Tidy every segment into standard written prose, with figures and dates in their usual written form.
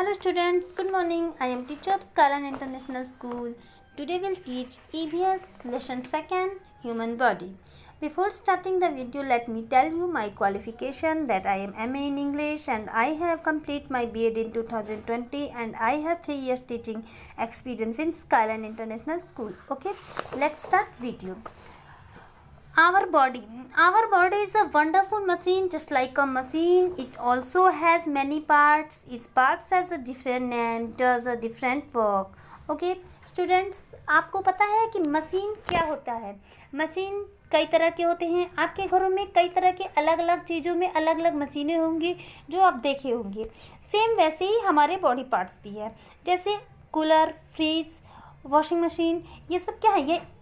Hello students, good morning. I am teacher of Skyline International School. Today we'll teach EVS lesson 2nd human body. Before starting the video, let me tell you my qualification that I am MA in English and I have completed my BEd in 2020 and I have 3 years teaching experience in Skyline International School. Okay, let's start video. Our body is a wonderful machine. Just like a machine, it also has many parts. Each parts has a different name, does a different work. Okay students, आपको पता है कि machine क्या होता है? Machine कई तरह के होते हैं. आपके घरों में कई तरह के अलग अलग चीज़ों में अलग अलग मशीनें होंगी जो आप देखे होंगे. सेम वैसे ही हमारे बॉडी पार्ट्स भी है. जैसे कूलर, फ्रिज, वॉशिंग मशीन, ये सब क्या है?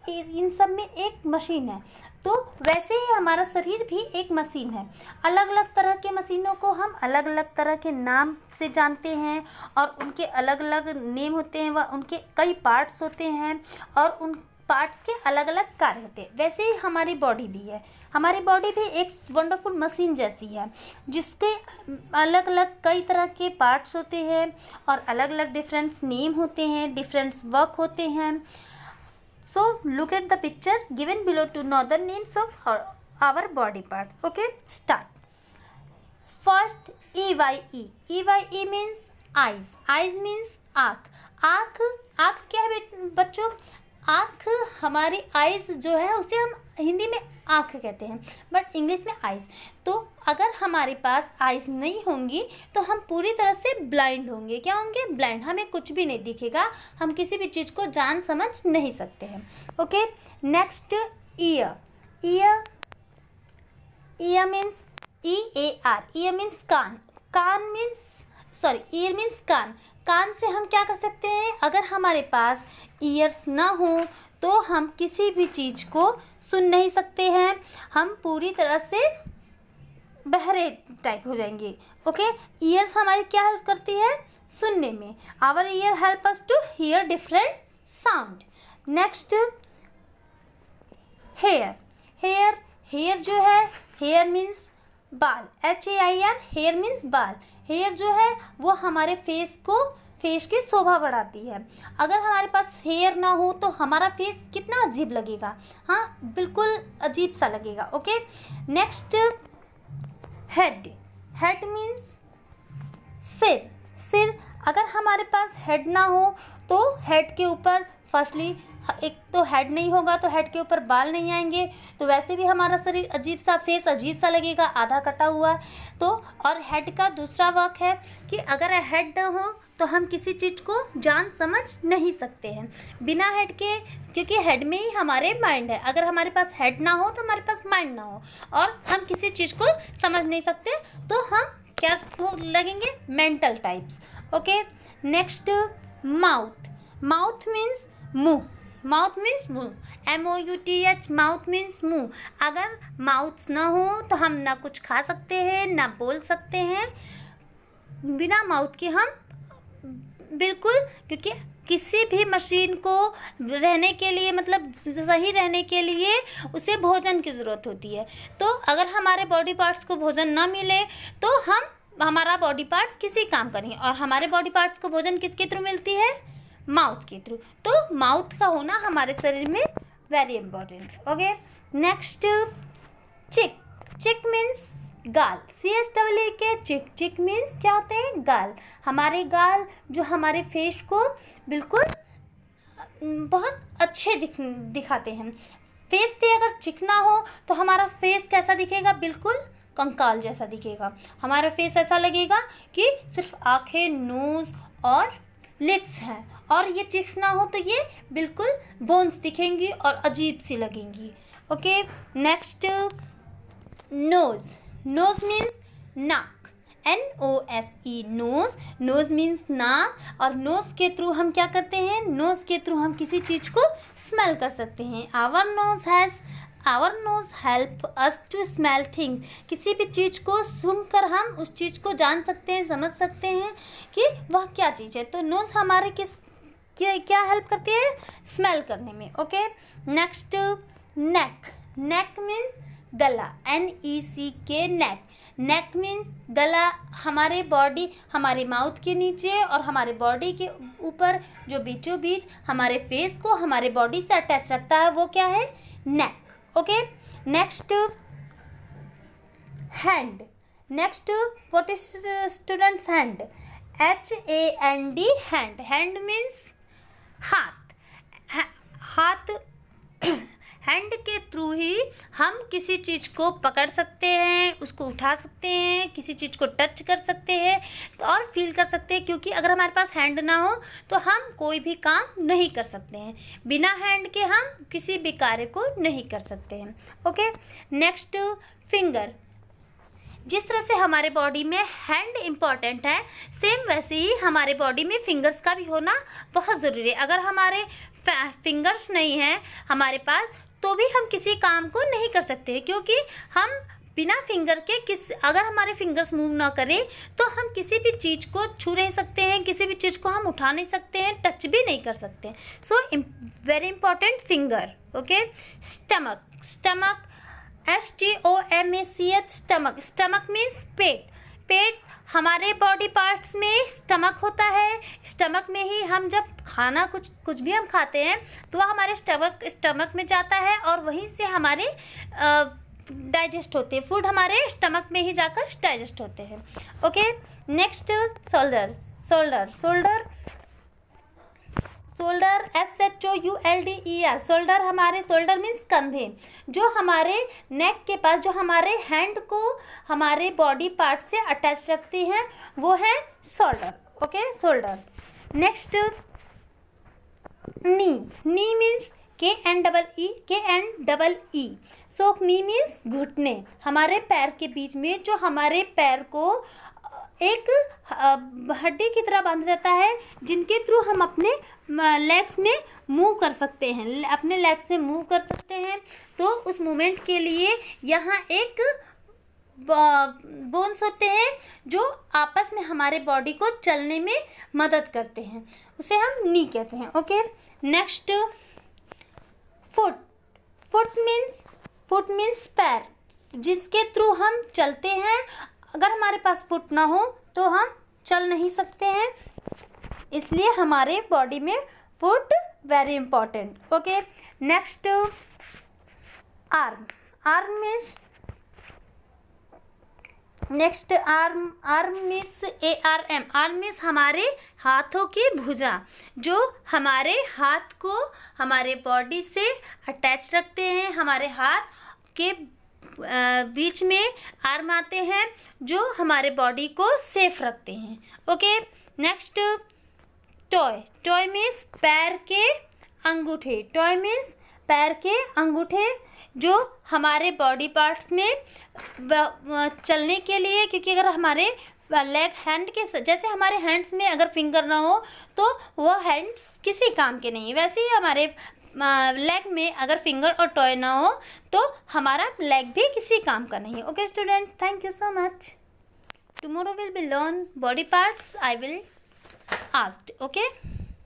ये इन सब में एक मशीन है. तो वैसे ही हमारा शरीर भी एक मशीन है. अलग अलग तरह के मशीनों को हम अलग अलग तरह के नाम से जानते हैं और उनके अलग अलग नेम होते हैं. वह उनके कई पार्ट्स होते हैं और उन पार्ट्स के अलग अलग कार्य होते हैं. वैसे ही हमारी बॉडी भी है. हमारी बॉडी भी एक वंडरफुल मशीन जैसी है जिसके अलग अलग कई तरह के पार्ट्स होते हैं और अलग अलग डिफरेंट नेम होते हैं, डिफरेंट वर्क होते हैं. So look at the picture given below to know the names of our body parts. Okay, start. First, EYE. EYE means eyes. Eyes means आँख. आँख क्या है बच्चों? आँख, हमारी आइज़ जो है उसे हम हिंदी में आँख कहते हैं बट इंग्लिश में आइज़. तो अगर हमारे पास आइज़ नहीं होंगी तो हम पूरी तरह से ब्लाइंड होंगे. क्या होंगे? ब्लाइंड. हमें कुछ भी नहीं दिखेगा. हम किसी भी चीज़ को जान समझ नहीं सकते हैं. Okay, next year. Year means EAR. Year means कान. ईयर मीन्स कान. कान से हम क्या कर सकते हैं? अगर हमारे पास ईयर्स ना हो तो हम किसी भी चीज़ को सुन नहीं सकते हैं. हम पूरी तरह से बहरे टाइप हो जाएंगे. ओके, ईयर्स हमारी क्या हेल्प करती है? सुनने में. Our ear help us to hear different sound. Next, hair जो है, हेयर मीन्स बाल. HAIR. हेयर मीन्स बाल. हेयर जो है वो हमारे फेस की शोभा बढ़ाती है. अगर हमारे पास हेयर ना हो तो हमारा फेस कितना अजीब लगेगा. हाँ, बिल्कुल अजीब सा लगेगा. ओके, नेक्स्ट, हेड मीन्स सिर. अगर हमारे पास हेड ना हो तो हेड के ऊपर फर्स्टली एक तो हेड नहीं होगा तो हेड के ऊपर बाल नहीं आएंगे. तो वैसे भी हमारा शरीर अजीब सा, फेस अजीब सा लगेगा, आधा कटा हुआ. तो और हेड का दूसरा वर्क है कि अगर हेड ना हो तो हम किसी चीज़ को जान समझ नहीं सकते हैं बिना हेड के, क्योंकि हेड में ही हमारे माइंड है. अगर हमारे पास हेड ना हो तो हमारे पास माइंड ना हो और हम किसी चीज़ को समझ नहीं सकते तो हम क्या लगेंगे? Mental types. Okay, next, mouth means मुँह. माउथ मीन्स मुँह. MOUTH. माउथ मीन्स मुँह. अगर माउथ ना हो तो हम ना कुछ खा सकते हैं ना बोल सकते हैं. बिना माउथ के हम बिल्कुल, क्योंकि किसी भी मशीन को रहने के लिए, मतलब सही रहने के लिए उसे भोजन की ज़रूरत होती है. तो अगर हमारे बॉडी पार्ट्स को भोजन ना मिले तो हमारा बॉडी पार्ट्स किसी काम का नहीं. और हमारे बॉडी पार्ट्स को भोजन किसके थ्रू मिलती है? माउथ के थ्रू. तो माउथ का होना हमारे शरीर में वेरी इम्पोर्टेंट. ओके, नेक्स्ट, चिक मीन्स गाल. CHEEK. चिक मीन्स क्या होते हैं? गाल. हमारे गाल जो हमारे फेस को बिल्कुल बहुत अच्छे दिखाते हैं. फेस पे अगर चिकना हो तो हमारा फेस कैसा दिखेगा? बिल्कुल कंकाल जैसा दिखेगा. हमारा फेस ऐसा लगेगा कि सिर्फ आँखें, नोज़ और लिप्स हैं. और ये चिक्स ना हो तो ये बिल्कुल बोन्स दिखेंगी और अजीब सी लगेंगी. ओके, नेक्स्ट, नोज़ मीन्स नाक. NOSE. नोज़ मीन्स नाक. और नोज़ के थ्रू हम क्या करते हैं? नोज़ के थ्रू हम किसी चीज़ को स्मेल कर सकते हैं. Our nose help us to smell things. किसी भी चीज़ को सूंघकर हम उस चीज़ को जान सकते हैं, समझ सकते हैं कि वह क्या चीज़ है. तो नोज़ हमारे क्या हेल्प करती है? स्मेल करने में. ओके, नेक्स्ट, नेक मीन्स गला. NECK. नेक. नेक मीन्स गला, हमारे बॉडी, हमारे माउथ के नीचे और हमारे बॉडी के ऊपर जो बीचों बीच हमारे फेस को हमारे बॉडी से अटैच रखता है, वो क्या है? Neck. Okay, next hand. Next what is students hand? HAND, hand. Hand means हाथ। हाथ हैंड के थ्रू ही हम किसी चीज़ को पकड़ सकते हैं, उसको उठा सकते हैं, किसी चीज़ को टच कर सकते हैं और फील कर सकते हैं, क्योंकि अगर हमारे पास हैंड ना हो तो हम कोई भी काम नहीं कर सकते हैं। बिना हैंड के हम किसी भी कार्य को नहीं कर सकते हैं। Okay, next finger. जिस तरह से हमारे बॉडी में हैंड इम्पॉर्टेंट है, सेम वैसे ही हमारे बॉडी में फिंगर्स का भी होना बहुत ज़रूरी है। अगर हमारे फिंगर्स नहीं हैं हमारे पास तो भी हम किसी काम को नहीं कर सकते, क्योंकि हम बिना फिंगर के अगर हमारे फिंगर्स मूव ना करें तो हम किसी भी चीज़ को छू नहीं सकते हैं, किसी भी चीज़ को हम उठा नहीं सकते हैं, टच भी नहीं कर सकते। So very important finger. Okay, stomach. Stomach STOMACH, stomach. Stomach means पेट। पेट हमारे बॉडी पार्ट्स में स्टमक होता है। स्टमक में ही हम जब खाना कुछ भी हम खाते हैं तो वह हमारे स्टमक में जाता है और वहीं से हमारे डाइजेस्ट होते हैं। फूड हमारे स्टमक में ही जाकर डाइजेस्ट होते हैं। Okay, next shoulder. Shoulder shoulder SHOULDER। Shoulder हमारे, शोल्डर मीन्स कंधे। जो हमारे नेक के पास, जो हमारे हैंड को हमारे बॉडी पार्ट से अटैच रखती हैं, वो है शोल्डर। Okay, shoulder. नेक्स्ट नी। नी मीन्स KNEE। सो नी मीन्स घुटने। हमारे पैर के बीच में जो हमारे पैर को एक हड्डी की तरह बांध रहता है, जिनके थ्रू हम अपने लेग्स में मूव कर सकते हैं, अपने लेग से मूव कर सकते हैं। तो उस मूवमेंट के लिए यहाँ एक बोन्स होते हैं जो आपस में हमारे बॉडी को चलने में मदद करते हैं, उसे हम नी कहते हैं। Okay, next foot. Foot means पैर, जिसके थ्रू हम चलते हैं। अगर हमारे पास फुट ना हो तो हम चल नहीं सकते हैं, इसलिए हमारे बॉडी में foot very important. Okay, next arm. Arm means next arm means ARM। Arm means हमारे हाथों की भुजा, जो हमारे हाथ को हमारे बॉडी से अटैच रखते हैं। हमारे हाथ के बीच में आर्म आते हैं जो हमारे बॉडी को सेफ रखते हैं। Okay, next toy. Toy means पैर के अंगूठे। टॉय मीन्स पैर के अंगूठे जो हमारे बॉडी पार्ट्स में चलने के लिए, क्योंकि अगर हमारे लेग हैंड के जैसे हमारे हैंड्स में अगर फिंगर ना हो तो वह हैंड्स किसी काम के नहीं है, वैसे ही हमारे लेग में अगर फिंगर और टॉय ना हो तो हमारा लेग भी किसी काम का नहीं है। Okay student, thank you so much. Tomorrow will be learn body parts, I will asked. Okay.